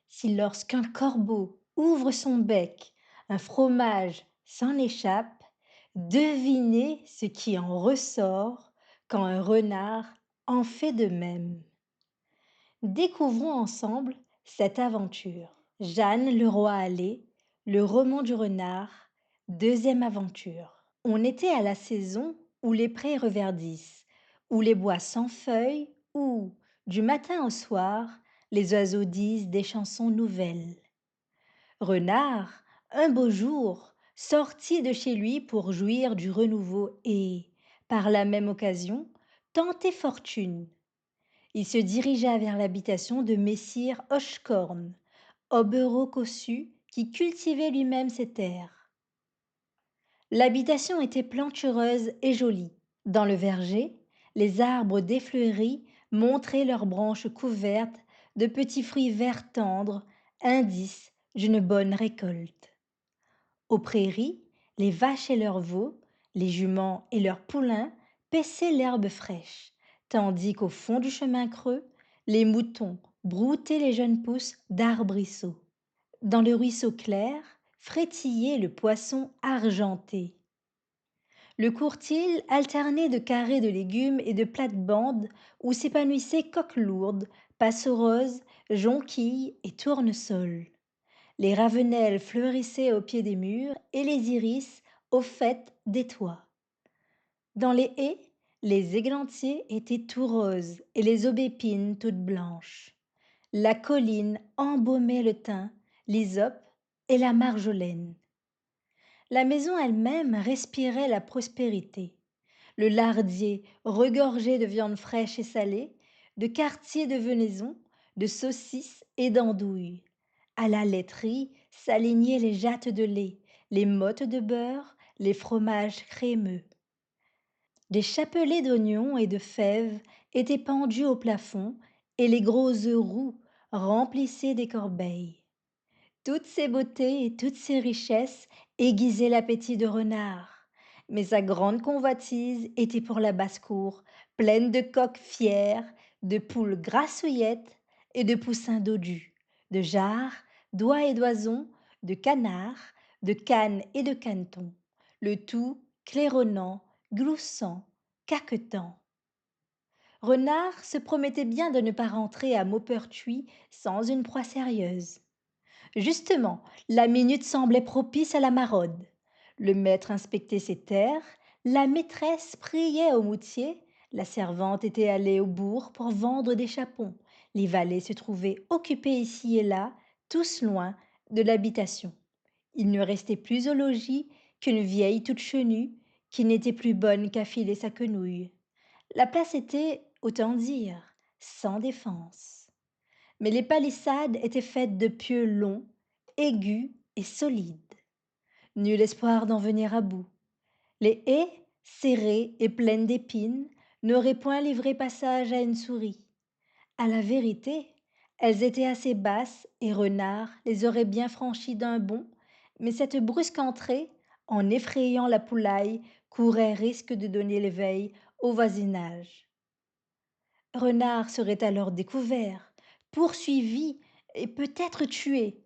Si lorsqu'un corbeau ouvre son bec, un fromage s'en échappe, devinez ce qui en ressort quand un renard en fait de même. Découvrons ensemble cette aventure. Jeanne le roi allé, le roman du renard, deuxième aventure. On était à la saison où les prés reverdissent, où les bois sans feuilles, où, du matin au soir, les oiseaux disent des chansons nouvelles. Renard, un beau jour, sortit de chez lui pour jouir du renouveau et, par la même occasion, tenter fortune. Il se dirigea vers l'habitation de messire Hochkorn, hobereau cossu qui cultivait lui-même ses terres. L'habitation était plantureuse et jolie. Dans le verger, les arbres défleuris montraient leurs branches couvertes de petits fruits verts tendres, indice d'une bonne récolte. Aux prairies, les vaches et leurs veaux, les juments et leurs poulains paissaient l'herbe fraîche, tandis qu'au fond du chemin creux, les moutons broutaient les jeunes pousses d'arbrisseaux. Dans le ruisseau clair, frétillait le poisson argenté. Le courtil alternait de carrés de légumes et de plates-bandes où s'épanouissaient coques lourdes, passeroses, jonquilles et tournesols. Les ravenelles fleurissaient au pied des murs et les iris au faîte des toits. Dans les haies, les églantiers étaient tout roses et les aubépines toutes blanches. La colline embaumait le thym, l'hysope et la marjolaine. La maison elle-même respirait la prospérité. Le lardier, regorgé de viande fraîche et salée, de quartiers de venaison, de saucisses et d'andouilles. À la laiterie s'alignaient les jattes de lait, les mottes de beurre, les fromages crémeux. Des chapelets d'oignons et de fèves étaient pendus au plafond et les gros œufs roux remplissaient des corbeilles. Toutes ces beautés et toutes ces richesses aiguisaient l'appétit de Renard. Mais sa grande convoitise était pour la basse-cour, pleine de coqs fiers, de poules grassouillettes et de poussins dodus, de jarres, d'oies et d'oisons, de canards, de cannes et de canetons, le tout claironnant, gloussant, caquetant. Renard se promettait bien de ne pas rentrer à Maupertuis sans une proie sérieuse. Justement, la minute semblait propice à la maraude. Le maître inspectait ses terres, la maîtresse priait au moutier, la servante était allée au bourg pour vendre des chapons, les valets se trouvaient occupés ici et là, tous loin de l'habitation. Il ne restait plus au logis qu'une vieille toute chenue, qui n'était plus bonne qu'à filer sa quenouille. La place était, autant dire, sans défense. Mais les palissades étaient faites de pieux longs, aigus et solides. Nul espoir d'en venir à bout. Les haies, serrées et pleines d'épines, n'auraient point livré passage à une souris. À la vérité, elles étaient assez basses et Renard les aurait bien franchies d'un bond, mais cette brusque entrée, en effrayant la poulaille, courait risque de donner l'éveil au voisinage. Renard serait alors découvert, poursuivi et peut-être tué.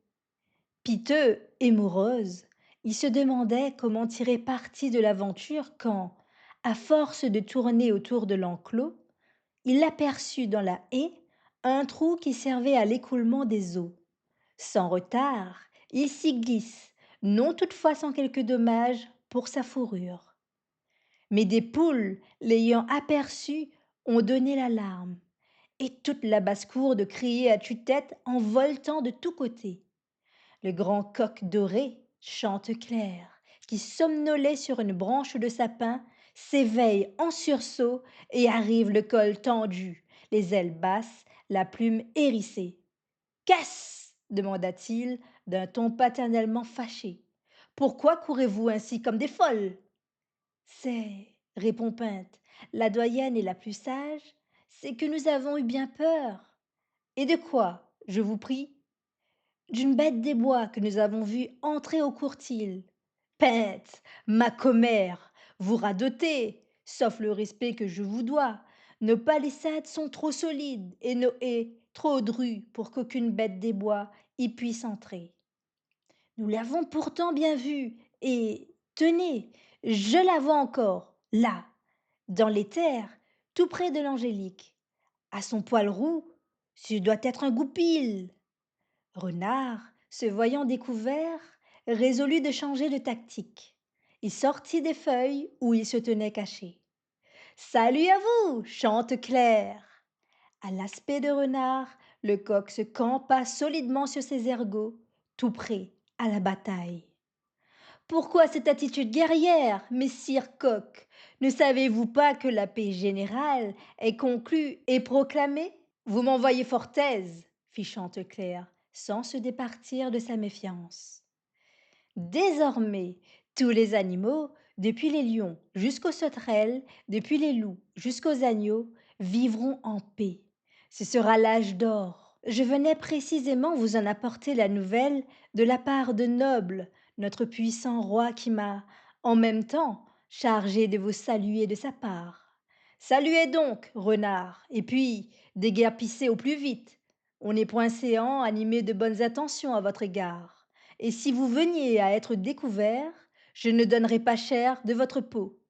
Piteux et morose, il se demandait comment tirer parti de l'aventure quand, à force de tourner autour de l'enclos, il aperçut dans la haie un trou qui servait à l'écoulement des eaux. Sans retard, il s'y glisse, non toutefois sans quelque dommage pour sa fourrure. Mais des poules, l'ayant aperçu, ont donné l'alarme, et toute la basse-cour de crier à tue-tête en voletant de tous côtés. Le grand coq doré, Chanteclair, qui somnolait sur une branche de sapin, s'éveille en sursaut et arrive le col tendu, les ailes basses, la plume hérissée. Casse demanda-t-il d'un ton paternellement fâché. Pourquoi courez-vous ainsi comme des folles? C'est, répond Pinte, la doyenne est la plus sage, c'est que nous avons eu bien peur. Et de quoi, je vous prie? D'une bête des bois que nous avons vue entrer au courtil. Pinte, ma commère, vous radotez, sauf le respect que je vous dois. Nos palissades sont trop solides et nos haies trop dru pour qu'aucune bête des bois y puisse entrer. Nous l'avons pourtant bien vue, et tenez, je la vois encore, là, dans les terres, tout près de l'Angélique. À son poil roux, ce doit être un goupil. Renard, se voyant découvert, résolut de changer de tactique. Il sortit des feuilles où il se tenait caché. Salut à vous, chante Claire. À l'aspect de renard, le coq se campa solidement sur ses ergots, tout prêt à la bataille. Pourquoi cette attitude guerrière, messire coq? Ne savez-vous pas que la paix générale est conclue et proclamée? Vous m'envoyez fort aise, fit Chanteclair, sans se départir de sa méfiance. Désormais, tous les animaux, depuis les lions jusqu'aux sauterelles, depuis les loups jusqu'aux agneaux, vivront en paix. Ce sera l'âge d'or. Je venais précisément vous en apporter la nouvelle de la part de Noble, notre puissant roi qui m'a, en même temps, chargé de vous saluer de sa part. Saluez donc, renard, et puis déguerpissez au plus vite. On n'est point séant animé de bonnes intentions à votre égard. Et si vous veniez à être découvert, je ne donnerai pas cher de votre peau.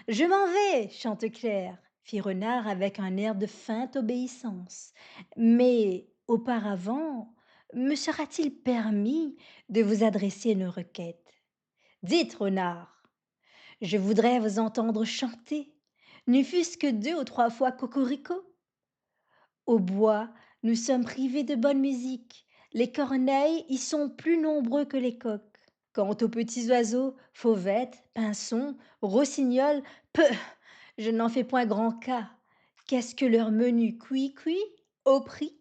Je m'en vais, Chanteclair, fit Renard avec un air de feinte obéissance. Mais auparavant, me sera-t-il permis de vous adresser une requête? Dites, Renard, je voudrais vous entendre chanter, ne fût-ce que 2 ou 3 fois cocorico. Au bois, nous sommes privés de bonne musique. Les corneilles y sont plus nombreux que les coqs. Quant aux petits oiseaux, fauvettes, pinsons, rossignols, peu, je n'en fais point grand cas. Qu'est-ce que leur menu cuit au prix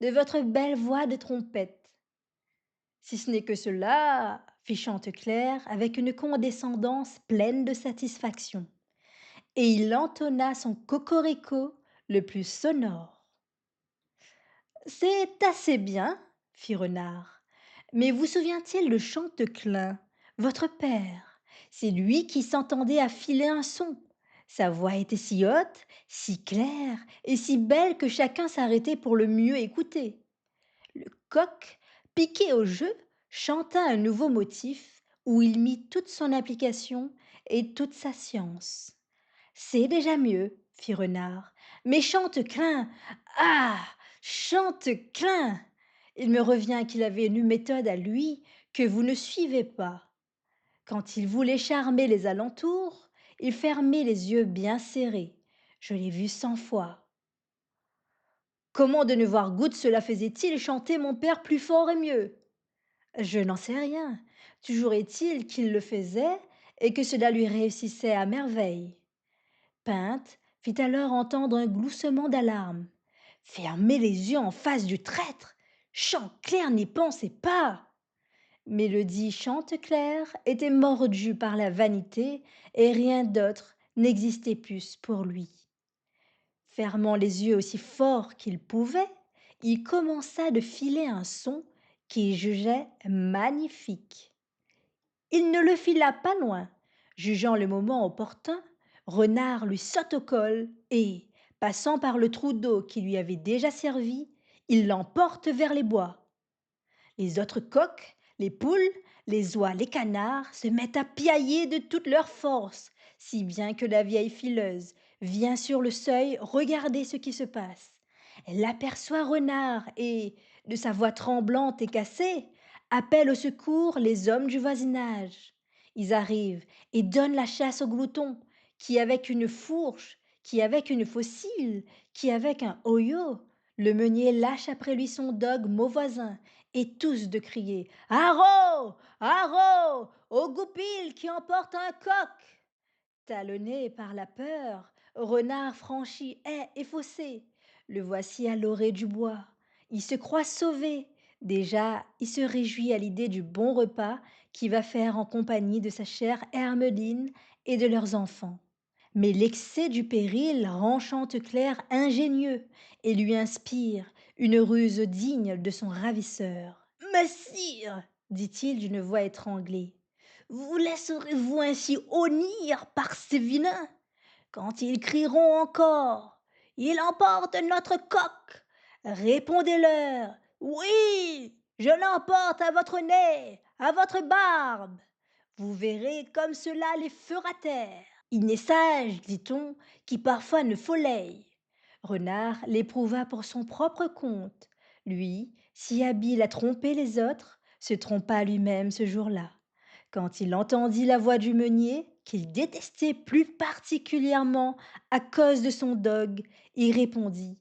de votre belle voix de trompette? Si ce n'est que cela, fit Chanteclair avec une condescendance pleine de satisfaction, et il entonna son cocorico le plus sonore. C'est assez bien, fit Renard. Mais vous souvient-il de Chanteclin, votre père? C'est lui qui s'entendait à filer un son. Sa voix était si haute, si claire et si belle que chacun s'arrêtait pour le mieux écouter. Le coq, piqué au jeu, chanta un nouveau motif où il mit toute son application et toute sa science. C'est déjà mieux, fit Renard. Mais Chanteclin, ah, Chanteclin! Il me revient qu'il avait une méthode à lui que vous ne suivez pas. Quand il voulait charmer les alentours, il fermait les yeux bien serrés. Je l'ai vu 100 fois. Comment de ne voir goutte cela faisait-il chanter mon père plus fort et mieux? Je n'en sais rien. Toujours est-il qu'il le faisait et que cela lui réussissait à merveille. Pinte fit alors entendre un gloussement d'alarme. Fermez les yeux en face du traître. Chanteclair n'y pensait pas. Mais le dit Chanteclair était mordu par la vanité et rien d'autre n'existait plus pour lui. Fermant les yeux aussi fort qu'il pouvait, il commença de filer un son qu'il jugeait magnifique. Il ne le fila pas loin. Jugeant le moment opportun, Renard lui saute au col et, passant par le trou d'eau qui lui avait déjà servi, il l'emporte vers les bois. Les autres coqs, les poules, les oies, les canards se mettent à piailler de toute leur force, si bien que la vieille fileuse vient sur le seuil regarder ce qui se passe. Elle aperçoit Renard et, de sa voix tremblante et cassée, appelle au secours les hommes du voisinage. Ils arrivent et donnent la chasse au glouton, qui avec une fourche, qui avec une faucille, qui avec un hoyau, le meunier lâche après lui son dogue voisin et tous de crier Haro! Haro! Au goupil qui emporte un coq! Talonné par la peur, Renard franchit haie et fossé. Le voici à l'orée du bois. Il se croit sauvé. Déjà, il se réjouit à l'idée du bon repas qu'il va faire en compagnie de sa chère Hermeline et de leurs enfants. Mais l'excès du péril rend Chanteclair ingénieux et lui inspire une ruse digne de son ravisseur. Messire, dit-il d'une voix étranglée, vous laisserez-vous ainsi honnir par ces vilains? Quand ils crieront encore, il emporte notre coq, Répondez-leur. Oui, je l'emporte à votre nez, à votre barbe. Vous verrez comme cela les fera taire. Il n'est sage, dit-on, qui parfois ne folleille. Renard l'éprouva pour son propre compte. Lui, si habile à tromper les autres, se trompa lui-même ce jour-là. Quand il entendit la voix du meunier, qu'il détestait plus particulièrement à cause de son dogue, il répondit,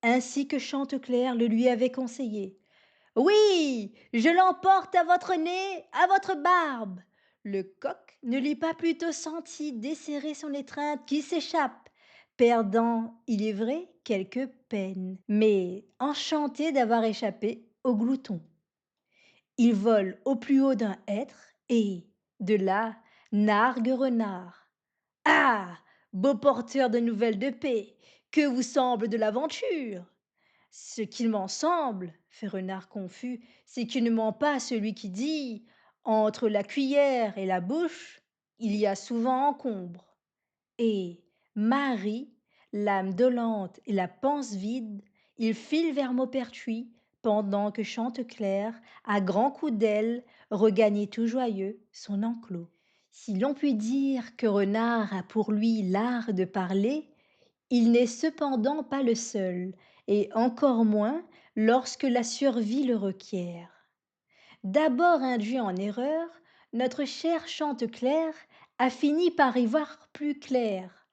ainsi que Chanteclair le lui avait conseillé. Oui, je l'emporte à votre nez, à votre barbe. Le coq ne l'eût pas plutôt senti desserrer son étreinte qui s'échappe, perdant, il est vrai, quelque peine, mais enchanté d'avoir échappé au glouton. Il vole au plus haut d'un hêtre et, de là, nargue renard. Ah, beau porteur de nouvelles de paix, que vous semble de l'aventure? Ce qu'il m'en semble, fait Renard confus, c'est qu'il ne ment pas celui qui dit entre la cuillère et la bouche, il y a souvent encombre. Et Marie, l'âme dolente et la panse vide, il file vers Maupertuis, pendant que Chanteclair, à grands coups d'aile, regagnait tout joyeux son enclos. Si l'on peut dire que Renard a pour lui l'art de parler, il n'est cependant pas le seul, et encore moins lorsque la survie le requiert. D'abord induit en erreur, notre cher Chanteclair a fini par y voir plus clair.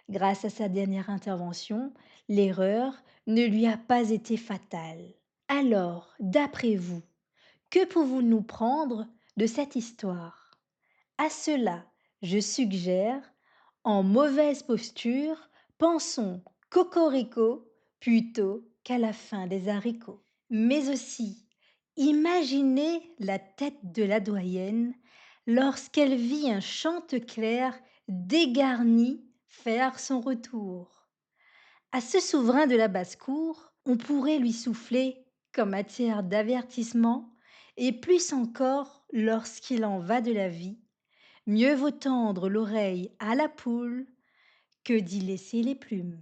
Grâce à sa dernière intervention, l'erreur ne lui a pas été fatale. Alors, d'après vous, que pouvons-nous prendre de cette histoire? À cela, je suggère, en mauvaise posture, pensons cocorico plutôt qu'à la fin des haricots. Mais aussi, imaginez la tête de la doyenne lorsqu'elle vit un Chanteclair dégarni faire son retour. À ce souverain de la basse-cour, on pourrait lui souffler, comme matière d'avertissement, et plus encore lorsqu'il en va de la vie, mieux vaut tendre l'oreille à la poule que d'y laisser les plumes.